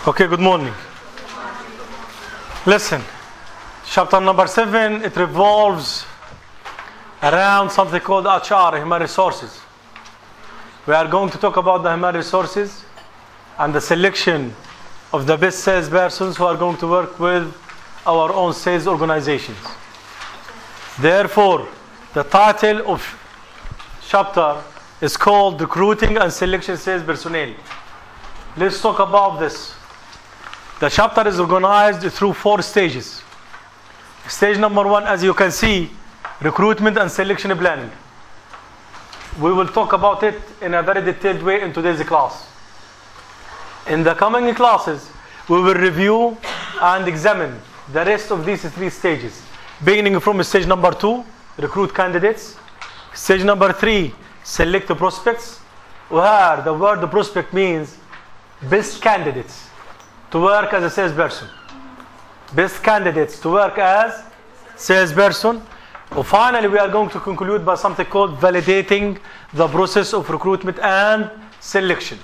Okay, good morning. Listen, chapter number 7, it revolves around something called HR, human resources. We are going to talk about the human resources and the selection of the best salespersons who are going to work with our own sales organizations. Therefore, the title of chapter is called Recruiting and Selection Sales Personnel. Let's talk about this. The chapter is organized through 4 stages. Stage number 1, as you can see, recruitment and selection planning. We will talk about it in a very detailed way in today's class. In the coming classes, we will review and examine the rest of these 3 stages, beginning from stage number 2, recruit candidates. Stage number 3, select the prospects, where the word prospect means best candidates to work as a salesperson. Best candidates to work as salesperson. And finally, we are going to conclude by something called validating the process of recruitment and selection.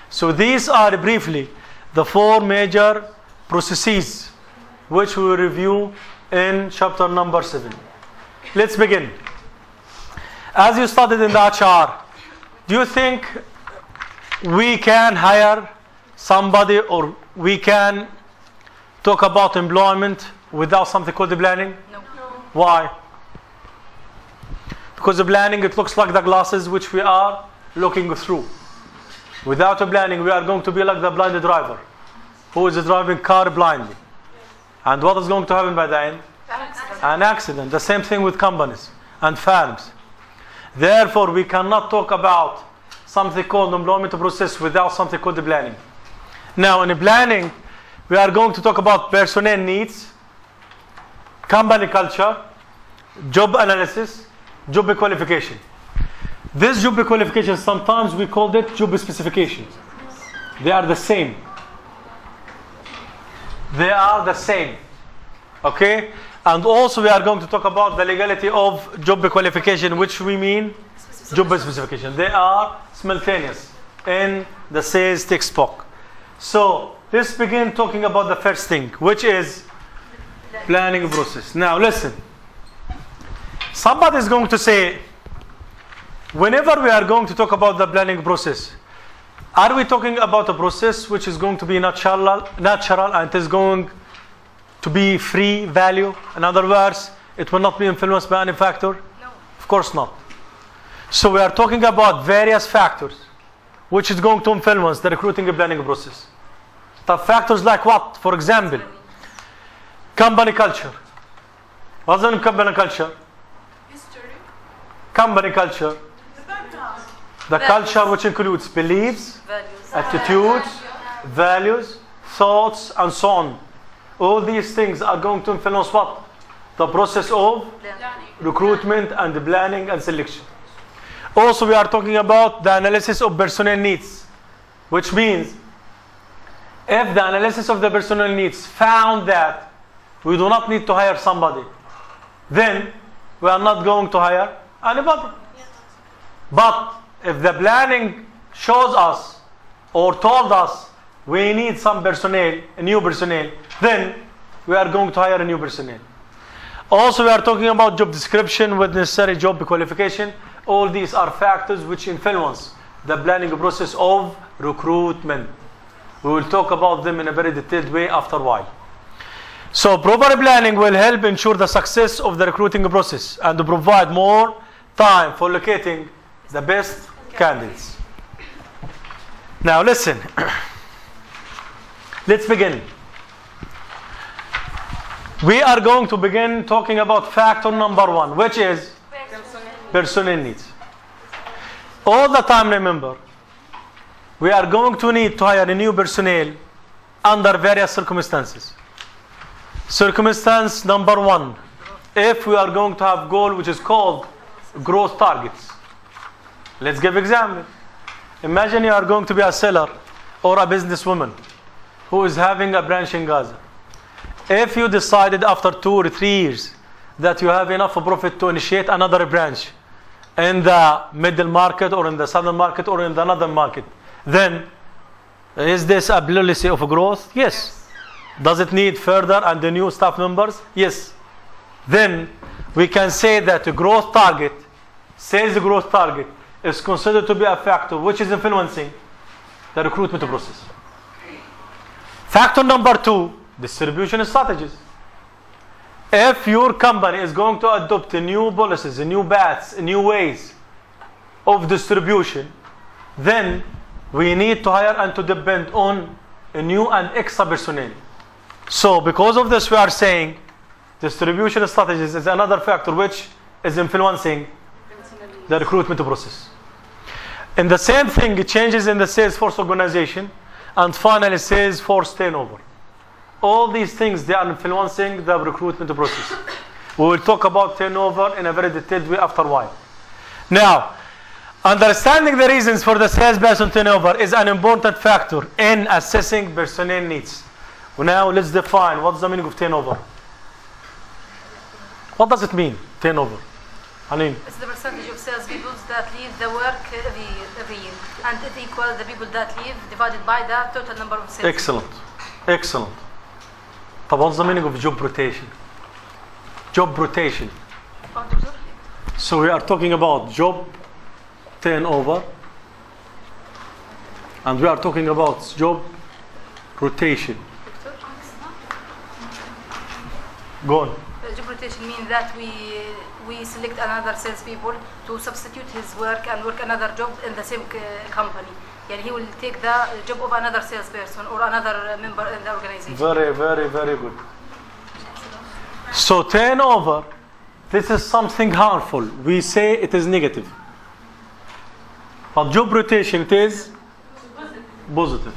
So these are briefly the 4 major processes which we will review in chapter number 7. Let's begin. As you studied in the HR, do you think we can hire somebody, or we can talk about employment without something called the planning? No. Why? Because the planning, it looks like the glasses which we are looking through. Without a planning, we are going to be like the blind driver who is driving car blindly. And what is going to happen by the end? An accident. The same thing with companies and firms. Therefore, we cannot talk about something called employment process without something called the planning. Now, in the planning, we are going to talk about personnel needs, company culture, job analysis, job qualification. This job qualification, sometimes we called it job specifications. They are the same. They are the same. Okay? And also we are going to talk about the legality of job qualification, which we mean job specification. They are simultaneous in the sales textbook. So let's begin talking about the first thing, which is planning process. Now listen. Somebody is going to say, whenever we are going to talk about the planning process, are we talking about a process which is going to be natural and it is going to be free value? In other words, it will not be influenced by any factor? No. Of course not. So we are talking about various factors which is going to influence the recruiting and planning process. The factors like what? For example, company culture. What's the company culture? History. Company culture. The culture which includes beliefs, Values. attitudes, values, thoughts, and so on. All these things are going to influence what? The process of recruitment and the planning and selection. Also, we are talking about the analysis of personnel needs, which means if the analysis of the personnel needs found that we do not need to hire somebody, then we are not going to hire anybody. But if the planning shows us or told us we need some personnel, a new personnel, then we are going to hire a new personnel. Also, we are talking about job description with necessary job qualification. All these are factors which influence the planning process of recruitment. We will talk about them in a very detailed way after a while. So proper planning will help ensure the success of the recruiting process and to provide more time for locating the best candidates. Now listen. Let's begin. We are going to begin talking about factor number 1, which is personnel needs. All the time, remember, we are going to need to hire a new personnel under various circumstances. Circumstance number 1, if we are going to have goal which is called growth targets. Let's give example. Imagine you are going to be a seller or a businesswoman who is having a branch in Gaza. If you decided after 2 or 3 years that you have enough profit to initiate another branch in the middle market or in the southern market or in the northern market, then Is this a policy of growth? Yes. Does it need further and the new staff members? Yes. Then we can say that the growth target, sales growth target, is considered to be a factor which is influencing the recruitment process. Factor number 2, distribution strategies. If your company is going to adopt new policies, new paths, new ways of distribution, then we need to hire and to depend on a new and extra personnel. So because of this, we are saying distribution strategies is another factor which is influencing the recruitment process. And the same thing, changes in the sales force organization, and finally sales force turnover. All these things, they are influencing the recruitment process. We will talk about turnover in a very detailed way after a while. Now, understanding the reasons for the salesperson turnover is an important factor in assessing personnel needs. Now let's define what's the meaning of turnover. What does it mean, turnover? It's the percentage of salespeople that leave the work every year, and it equals the people that leave divided by the total number of sales. Excellent, excellent. But what's the meaning of job rotation? Job rotation. So we are talking about job turnover, and we are talking about job rotation. Go on. Job rotation means that we select another salespeople to substitute his work and work another job in the same company. Yeah, he will take the job of another salesperson or another member in the organization. Very, very, very good. So turnover, this is something harmful. We say it is negative. But job rotation, it is positive.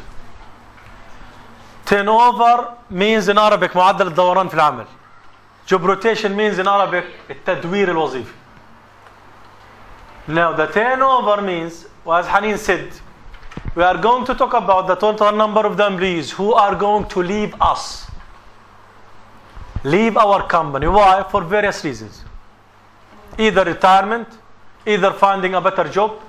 Turnover means in Arabic معدل الدوران في العمل. Job rotation means in Arabic التدوير الوظيفي. Now the turnover means, as Hanin said, we are going to talk about the total number of the employees who are going to leave us. Leave our company. Why? For various reasons. Either retirement, either finding a better job,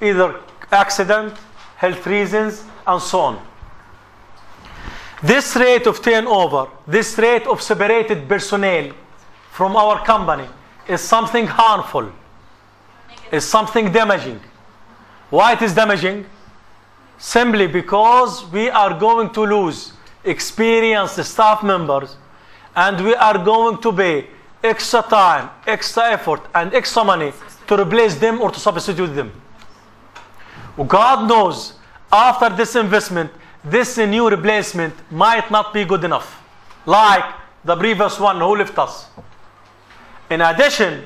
either accident, health reasons, and so on. This rate of turnover, this rate of separated personnel from our company is something harmful, is something damaging. Why it is damaging? Simply because we are going to lose experienced staff members, and we are going to pay extra time, extra effort, and extra money to replace them or to substitute them. God knows, after this investment, this new replacement might not be good enough, like the previous one who left us. In addition,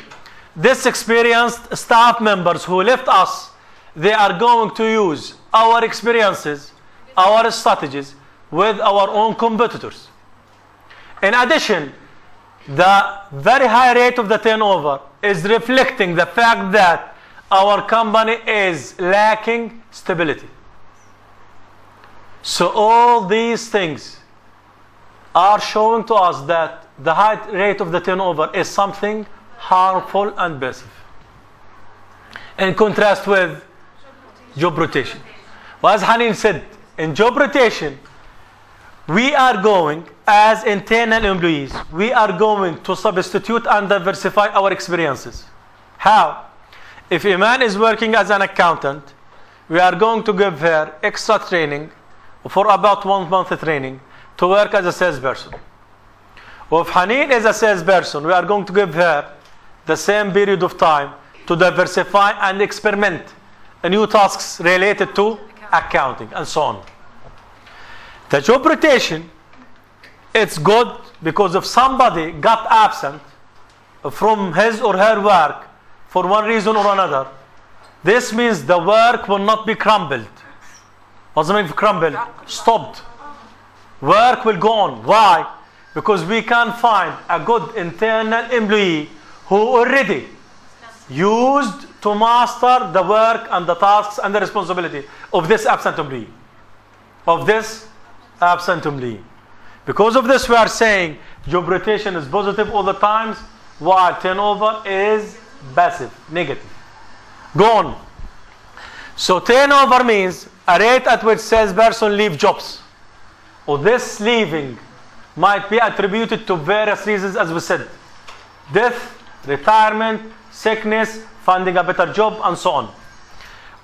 this experienced staff members who left us, they are going to use our experiences, our strategies with our own competitors. In addition, the very high rate of the turnover is reflecting the fact that our company is lacking stability. So all these things are showing to us that the high rate of the turnover is something harmful and passive. In contrast with job rotation. Well, as Hanin said, in job rotation, we are going, as internal employees, we are going to substitute and diversify our experiences. How? If a man is working as an accountant, we are going to give her extra training for about 1 month training to work as a salesperson. If Hanin is a salesperson, we are going to give her the same period of time to diversify and experiment new tasks related to accounting and so on. The job rotation, it's good because if somebody got absent from his or her work for one reason or another, this means the work will not be crumbled. What's the meaning of crumbled? Stopped. Work will go on. Why? Because we can find a good internal employee who already used to master the work and the tasks and the responsibility of this absent employee. Because of this, we are saying job rotation is positive all the times, while turnover is passive, negative. Go on. So turnover means a rate at which salesperson leave jobs. Or this leaving might be attributed to various reasons, as we said: death, retirement, sickness, finding a better job, and so on.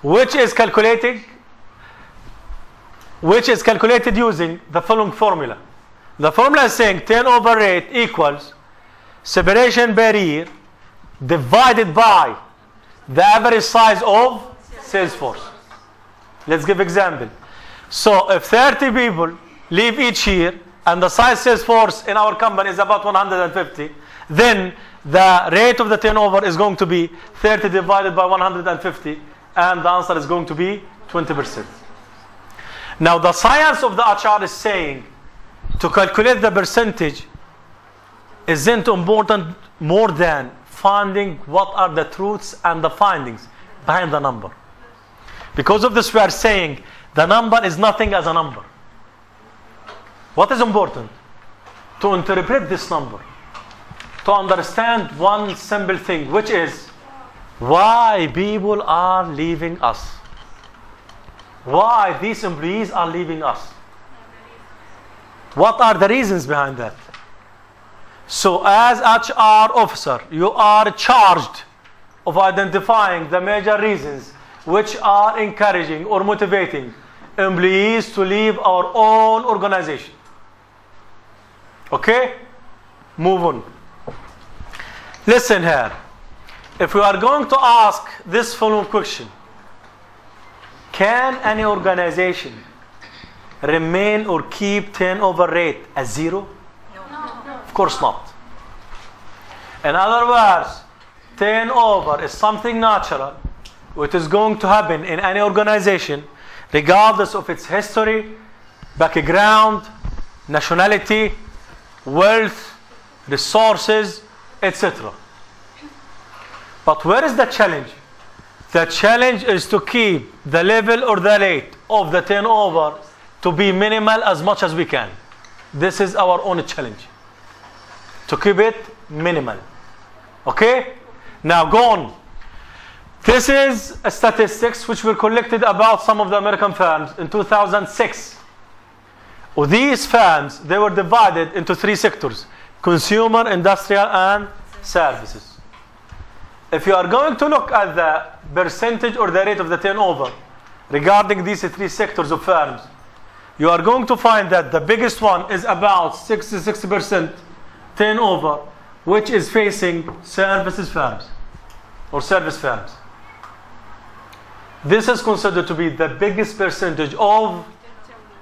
Which is calculated using the following formula. The formula is saying turnover rate equals separation per year divided by the average size of sales force. Let's give example. So if 30 people leave each year and the size sales force in our company is about 150, then the rate of the turnover is going to be 30 divided by 150, and the answer is going to be 20%. Now the science of the HR is saying to calculate the percentage isn't important more than finding what are the truths and the findings behind the number. Because of this, we are saying the number is nothing as a number. What is important? To interpret this number, to understand one simple thing, which is why people are leaving us. Why these employees are leaving us. What are the reasons behind that? So as HR officer, you are charged of identifying the major reasons which are encouraging or motivating employees to leave our own organization. Okay? Move on. Listen here. If we are going to ask this following question: can any organization remain or keep turnover rate as zero? Of course not. In other words, turnover is something natural which is going to happen in any organization regardless of its history, background, nationality, wealth, resources, etc. But where is the challenge? The challenge is to keep the level or the rate of the turnover to be minimal as much as we can. This is our own challenge. To keep it minimal. Okay? Now go on. This is statistics which were collected about some of the American firms in 2006. These firms, they were divided into three sectors: consumer, industrial, and services. If you are going to look at the percentage or the rate of the turnover regarding these three sectors of firms, you are going to find that the biggest one is about 66% turnover, which is facing services firms or service firms. This is considered to be the biggest percentage of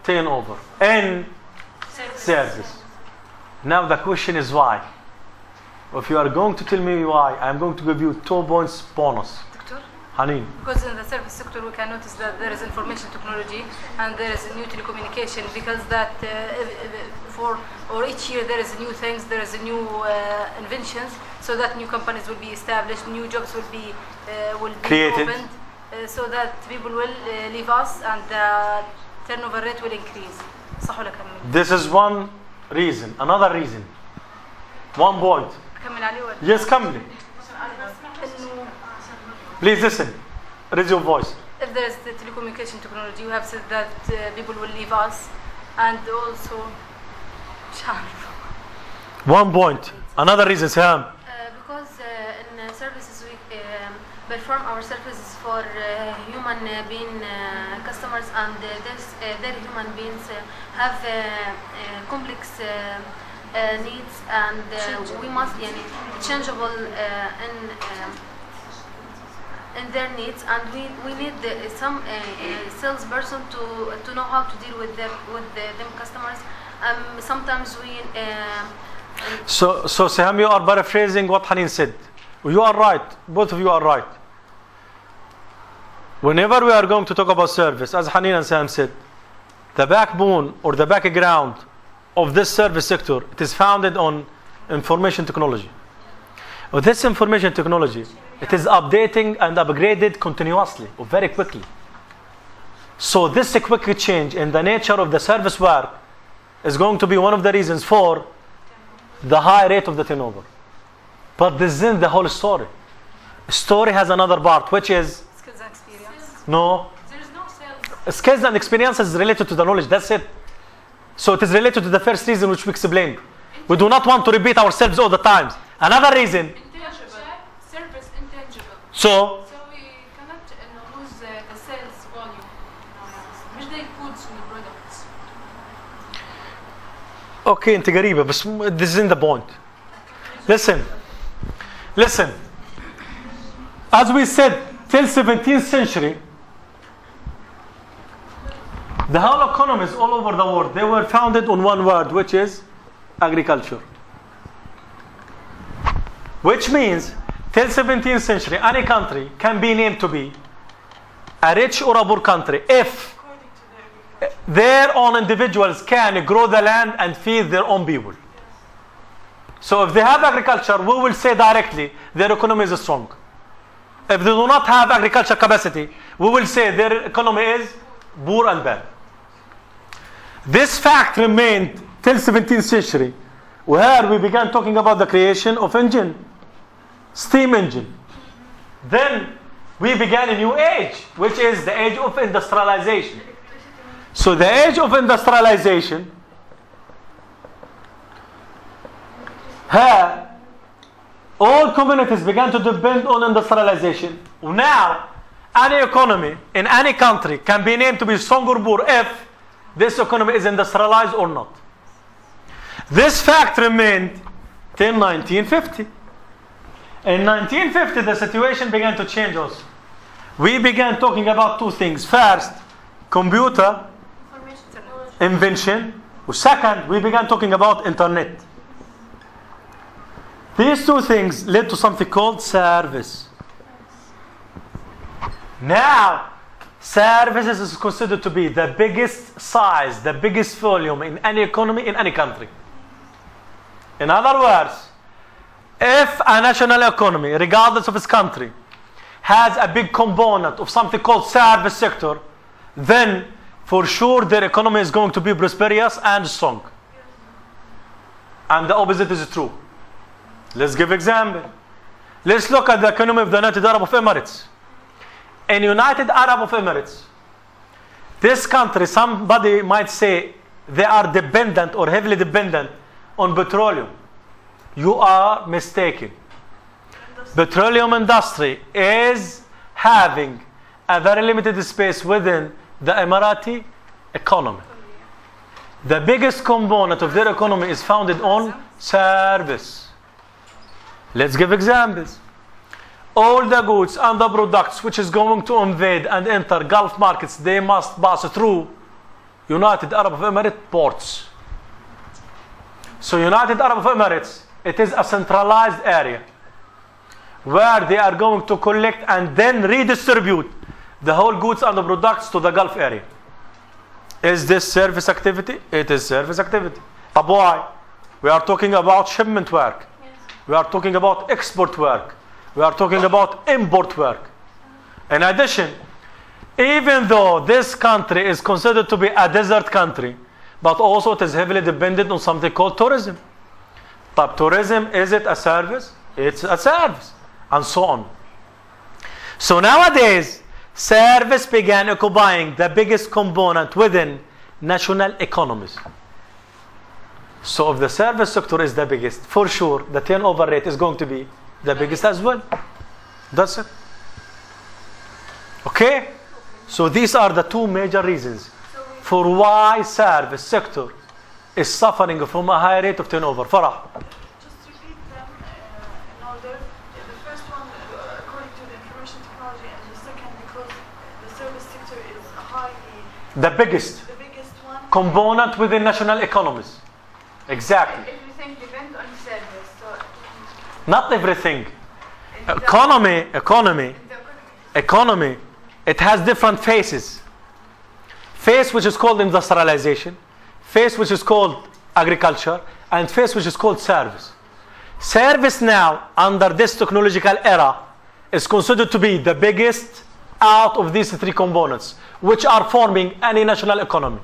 turnover in service. Now the question is why? If you are going to tell me why, I am going to give you 2 points bonus. Doctor? Hanin. Because in the service sector we can notice that there is information technology and there is new telecommunication, because that for each year there is new things, there is new inventions, so that new companies will be established, new jobs will be created, opened, so that people will leave us and the turnover rate will increase. صح ولا كمل؟ This is one reason. Another reason. 1 point. كمل عليه ولا؟ Yes, كملي. Please listen. Raise your voice. If there is the telecommunication technology, you have said that people will leave us, and also مش عارف. 1 point. Another reason, Sam. Because in services we perform our services for human being customers, and their human beings have complex needs, and we must changeable in their needs, and we need some salesperson to know how to deal with them customers. Sometimes we So Sam, you are paraphrasing what Hanin said. You are right. Both of you are right. Whenever we are going to talk about service, as Hanin and Sam said, the backbone or the background of this service sector, it is founded on information technology. With this information technology, it is updating and upgraded continuously or very quickly. So this quick change in the nature of the service work is going to be one of the reasons for the high rate of the turnover. But this isn't the whole story. The story has another part, which is Skills and experience. no. There is no sales. Skills and experience is related to the knowledge. That's it. So it is related to the first reason which we explained. We do not want to repeat ourselves all the time. Another reason. Intangible. Service intangible. So we cannot lose the sales volume. مش زي goods and products. okay, انت قريبة بس this isn't the point. Listen. As we said, till 17th century, the whole economies all over the world, they were founded on one word, which is agriculture. Which means, till 17th century, any country can be named to be a rich or a poor country if their own individuals can grow the land and feed their own people. So if they have agriculture, we will say directly their economy is strong. If they do not have agriculture capacity, we will say their economy is poor and bad. This fact remained till 17th century, where we began talking about the creation of steam engine. Then we began a new age, which is the age of industrialization. So the age of industrialization, all communities began to depend on industrialization. Now, any economy in any country can be named to be strong or poor if this economy is industrialized or not. This fact remained till 1950. In 1950, the situation began to change also. We began talking about two things. First, computer invention. Second, we began talking about internet. These two things led to something called service. Now, services is considered to be the biggest size, the biggest volume in any economy, in any country. In other words, if a national economy, regardless of its country, has a big component of something called service sector, then for sure their economy is going to be prosperous and strong. And the opposite is true. Let's give example. Let's look at the economy of the United Arab Emirates. In United Arab Emirates, this country, somebody might say they are dependent or heavily dependent on petroleum. You are mistaken. Petroleum industry is having a very limited space within the Emirati economy. The biggest component of their economy is founded on service. Let's give examples. All the goods and the products which is going to invade and enter Gulf markets, they must pass through United Arab Emirates ports. So United Arab Emirates, it is a centralized area where they are going to collect and then redistribute the whole goods and the products to the Gulf area. Is this service activity? It is service activity. But why? We are talking about shipment work. We are talking about export work. We are talking about import work. In addition, even though this country is considered to be a desert country, but also it is heavily dependent on something called tourism. But tourism, is it a service? It's a service. And so on. So nowadays, service began occupying the biggest component within national economies. So if the service sector is the biggest, for sure, the turnover rate is going to be the biggest as well. That's it. Okay? So these are the two major reasons for why service sector is suffering from a high rate of turnover. Farah. Just repeat them in order. The first one, according to the information technology, and the second, because the service sector is highly The biggest one. component within national economies. Exactly. Everything depends on service. So Not everything. Economy, it has different phases. Phase which is called industrialization, phase which is called agriculture, and phase which is called service. Service now, under this technological era, is considered to be the biggest out of these three components, which are forming any national economy.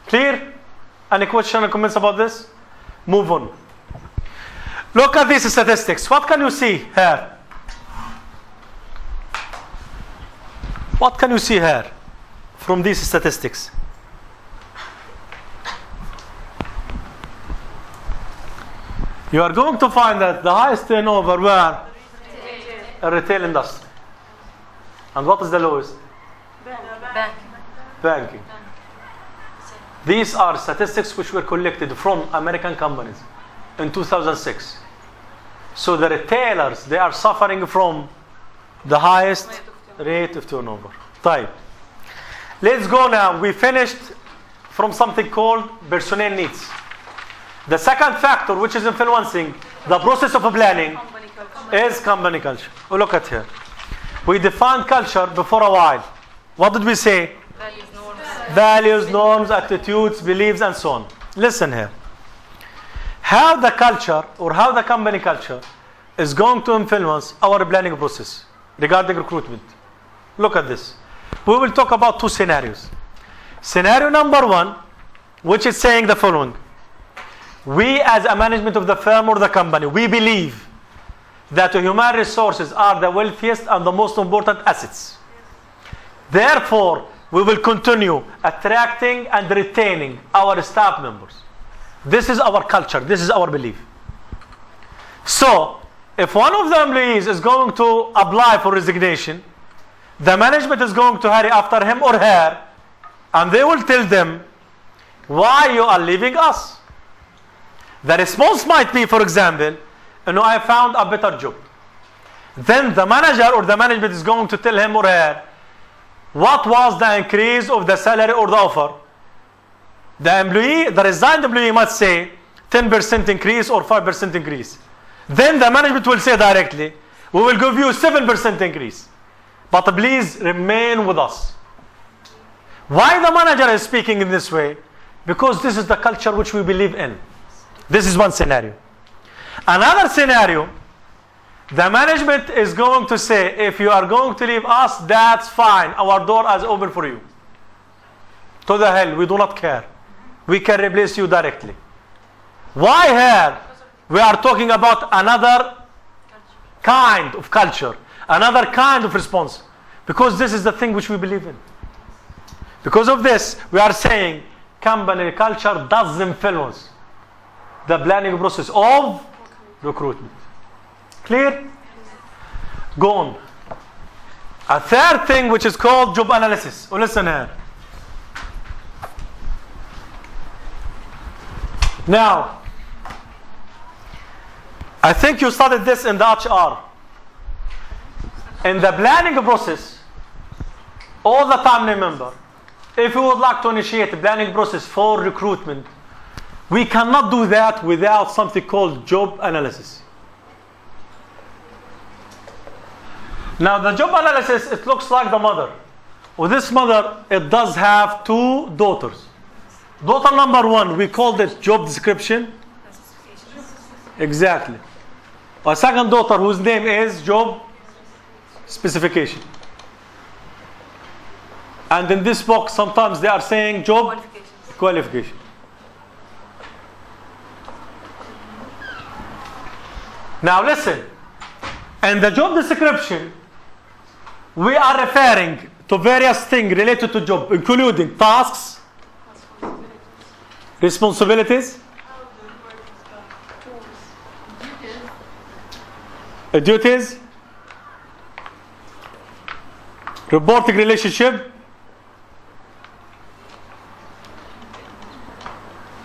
Clear? Any question or comments about this? Move on. Look at these statistics. What can you see here? What can you see here from these statistics? You are going to find that the highest turnover were a retail industry. And what is the lowest? Banking. These are statistics which were collected from American companies in 2006. So the retailers, they are suffering from the highest rate of turnover. طيب. Let's go now. We finished from something called personnel needs. The second factor which is influencing the process of planning is company culture. Oh, look at here. We defined culture before a while. What did we say? Values, norms, attitudes, beliefs, and so on. Listen here. How the culture or how the company culture is going to influence our planning process regarding recruitment. Look at this. We will talk about two scenarios. Scenario number one, which is saying the following. We as a management of the firm or the company, we believe that human resources are the wealthiest and the most important assets. Therefore, we will continue attracting and retaining our staff members. This is our culture. This is our belief. So, if one of the employees is going to apply for resignation, the management is going to hurry after him or her, and they will tell them, why you are leaving us? The response might be, for example, I found a better job. Then the manager or the management is going to tell him or her, what was the increase of the salary or the offer? The resigned employee must say 10% increase or 5% increase. Then the management will say directly, we will give you 7% increase. But please remain with us. Why the manager is speaking in this way? Because this is the culture which we believe in. This is one scenario. Another scenario, the management is going to say, if you are going to leave us, that's fine. Our door is open for you. To the hell, we do not care. We can replace you directly. Why here? We are talking about another kind of culture, another kind of response. Because this is the thing which we believe in. Because of this, we are saying company culture does influence the planning process of recruitment. Clear? Go on. A third thing which is called job analysis. Oh, listen here. Now, I think you studied this in the HR. In the planning process, all the time remember, if you would like to initiate a planning process for recruitment, we cannot do that without something called job analysis. Now the job analysis, it looks like the mother. Well, this mother, it does have two daughters. Daughter number one, we called it job description. Exactly. A second daughter whose name is job specification. And in this box, sometimes they are saying job qualification. Now listen, in the job description, we are referring to various things related to job, including tasks, responsibilities, duties, reporting relationship.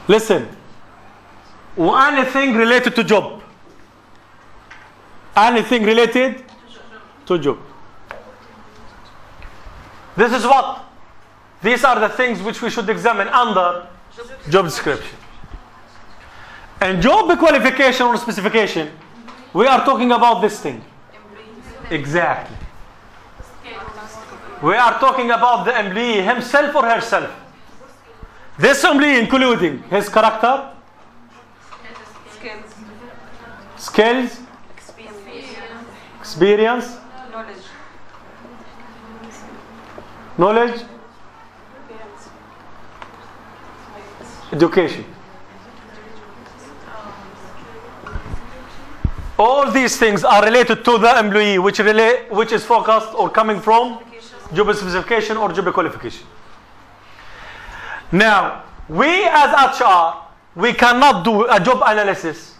Listen, anything related to job. Anything related to job. This is what? These are the things which we should examine under job description. And job qualification or specification, we are talking about this thing. Exactly. We are talking about the employee himself or herself. This employee including his character, skills, experience, knowledge, education. All these things are related to the employee, which is focused or coming from job specification or job qualification. Now, we as HR, we cannot do a job analysis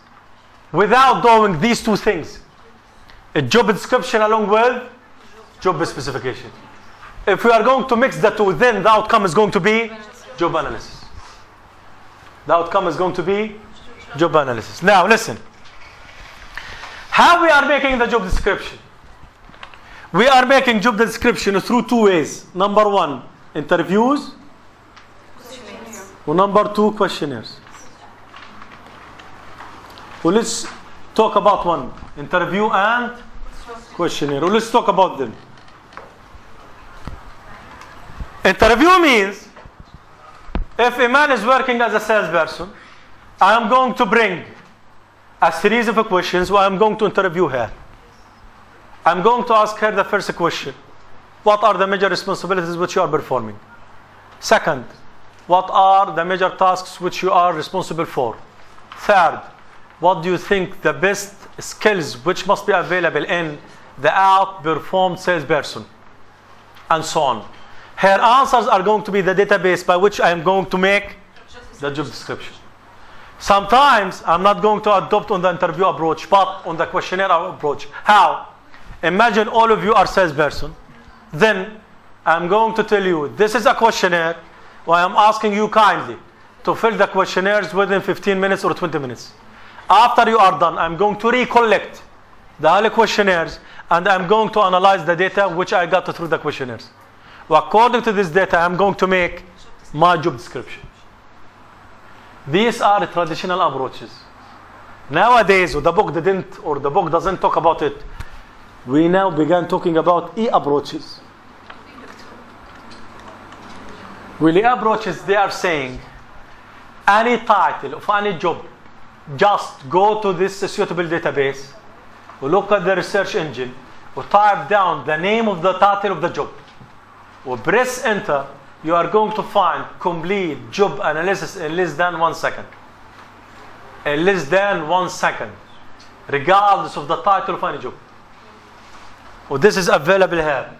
without doing these two things. A job description along with job specification. If we are going to mix the two, then the outcome is going to be job analysis. The outcome is going to be job analysis. Now listen. How we are making the job description? We are making job description through two ways. Number one, interviews. Number two, questionnaires. Well, let's talk about one. Interview and questionnaire. Well, let's talk about them. Interview means if a man is working as a salesperson, I am going to bring a series of questions where I am going to interview her. I'm going to ask her the first question. What are the major responsibilities which you are performing? Second, what are the major tasks which you are responsible for? Third, what do you think the best skills which must be available in the outperformed salesperson? And so on. Her answers are going to be the database by which I am going to make the job description. Sometimes I'm not going to adopt on the interview approach, but on the questionnaire approach. How? Imagine all of you are salesperson. Then I'm going to tell you, this is a questionnaire where I'm asking you kindly to fill the questionnaires within 15 minutes or 20 minutes. After you are done, I'm going to recollect the whole questionnaires and I'm going to analyze the data which I got through the questionnaires. Well, according to this data, I'm going to make my job description. These are traditional approaches. Nowadays, the book didn't, or the book doesn't talk about it. We now began talking about e-approaches. With e-approaches, they are saying any title of any job, just go to this suitable database, look at the research engine, or type down the name of the title of the job, or press enter. You are going to find complete job analysis in less than 1 second. In less than 1 second, regardless of the title of any job. Well, this is available here.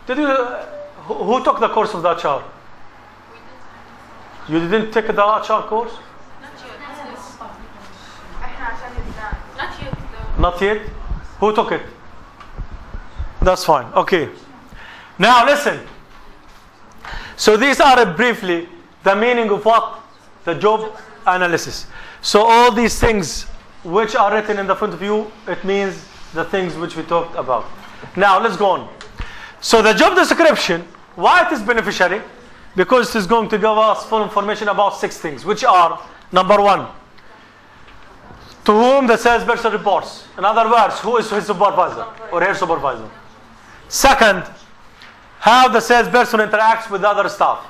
Who took the course of the HR? You didn't take the HR course? Not yet. Who took it? That's fine. Okay. Now listen. So these are briefly the meaning of what? The job analysis. So all these things which are written in the front of you, it means the things which we talked about. Now let's go on. So the job description, why it is beneficiary? Because it is going to give us full information about 6 things, which are, number 1, to whom the salesperson reports. In other words, who is his supervisor or her supervisor. Second, how the salesperson interacts with the other staff.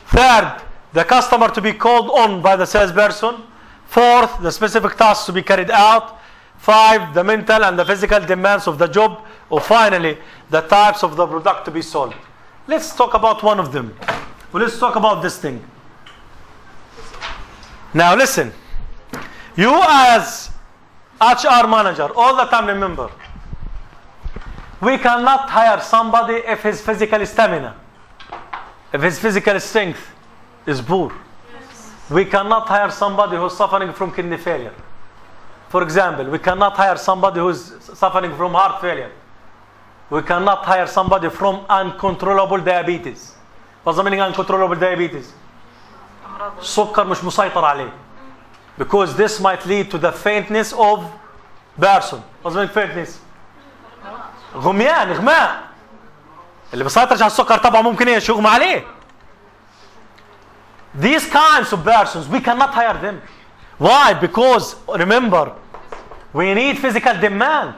Third, the customer to be called on by the salesperson. Fourth, the specific tasks to be carried out. 5, the mental and the physical demands of the job. Or finally, the types of the product to be sold. Let's talk about one of them. Well, let's talk about this thing. Now listen. You as HR manager, all the time remember, we cannot hire somebody if his physical stamina, if his physical strength is poor. We cannot hire somebody who's suffering from kidney failure. For example, we cannot hire somebody who's suffering from heart failure. We cannot hire somebody from uncontrollable diabetes. What's the meaning of uncontrollable diabetes? السكر مش مسيطر عليه. Because this might lead to the faintness of person. What's the meaning of faintness? غميان إغماء. اللي بيسيطرش على السكر طبعا ممكن ايش يغمى عليه. These kinds of persons we cannot hire them. Why? Because remember, we need physical demand.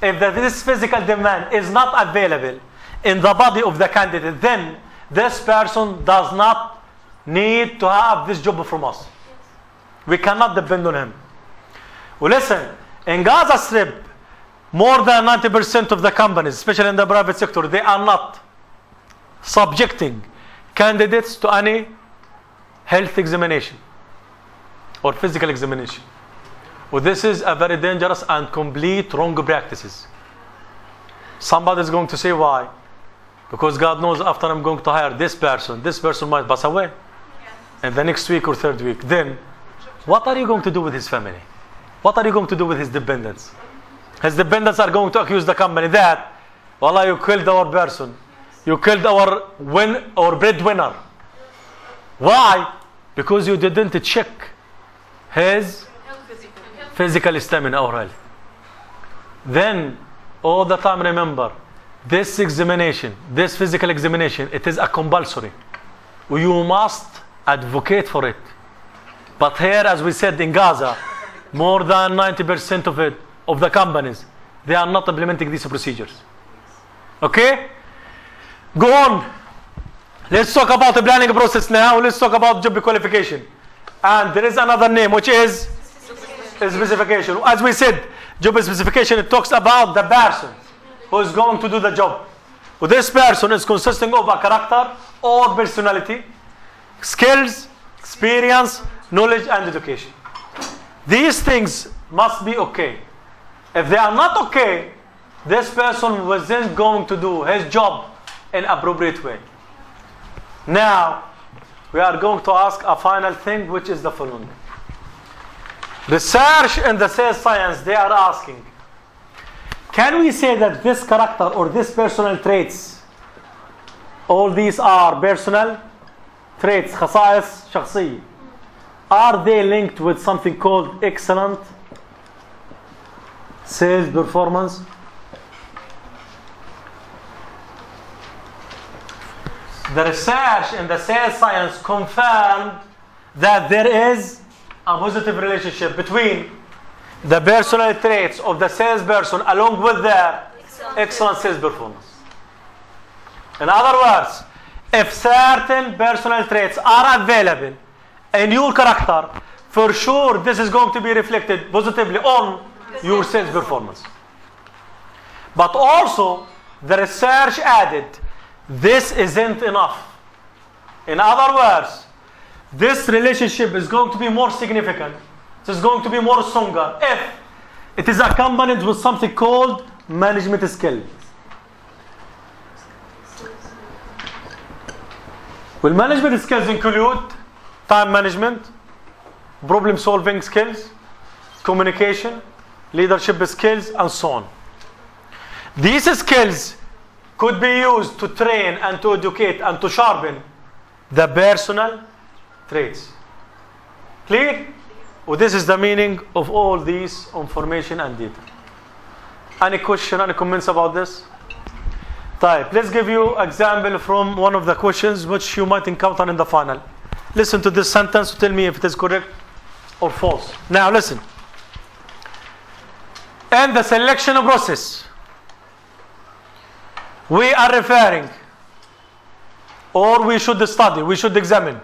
If this physical demand is not available in the body of the candidate, then this person does not need to have this job from us. We cannot depend on him. Well, listen, in Gaza Strip, more than 90% of the companies, especially in the private sector, they are not subjecting candidates to any health examination or physical examination. Well, this is a very dangerous and complete wrong practices. Somebody is going to say why. Because God knows after I'm going to hire this person might pass away in the next week or third week. Then, what are you going to do with his family? What are you going to do with his dependents? His dependents are going to accuse the company that, wallah, you killed our person. You killed our breadwinner. Why? Because you didn't check his physical stamina or health. Then, all the time remember, this examination, this physical examination, it is a compulsory. You must advocate for it. But here, as we said in Gaza, more than 90% of the companies, they are not implementing these procedures. Okay? Go on. Let's talk about the planning process now. Let's talk about job qualification. And there is another name, which is specification. As we said, job specification, it talks about the person who is going to do the job. Well, this person is consisting of a character or personality, skills, experience, knowledge, and education. These things must be okay. If they are not okay, this person wasn't going to do his job in appropriate way. Now, we are going to ask a final thing, which is the following. Research in the sales science, they are asking, can we say that this character or this personal traits, all these are personal traits, خصائص شخصية, are they linked with something called excellent sales performance? The research in the sales science confirmed that there is a positive relationship between the personal traits of the salesperson along with their excellent sales performance. In other words, if certain personal traits are available in your character, for sure this is going to be reflected positively on your sales performance. But also, the research added, this isn't enough. In other words, this relationship is going to be more significant. It is going to be more stronger if it is accompanied with something called management skills. Will management skills include time management, problem solving skills, communication, leadership skills, and so on. These skills could be used to train and to educate and to sharpen the personal traits. Clear? Well, this is the meaning of all these information and data. Any question, any comments about this? Type. Let's give you an example from one of the questions which you might encounter in the final. Listen to this sentence to tell me if it is correct or false. Now listen. In the selection process, we are referring, or we should study, we should examine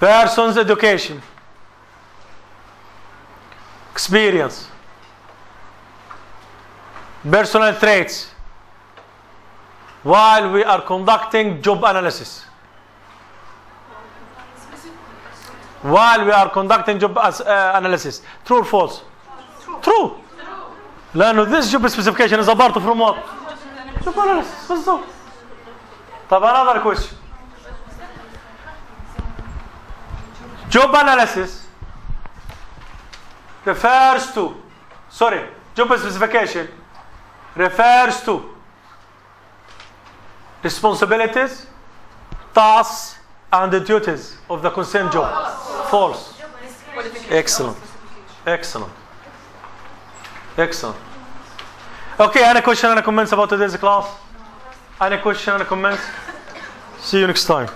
person's education, experience, personal traits, while we are conducting job analysis. While we are conducting job analysis. True or false? True. لأنه this job specification is a part from what? Job analysis. بالضبط. طب another question. Job analysis refers to, job specification refers to responsibilities, tasks, and the duties of the concerned job. False. Excellent. Excellent. Excellent. Okay, any question, any comments about today's class? Any question, any comments? See you next time.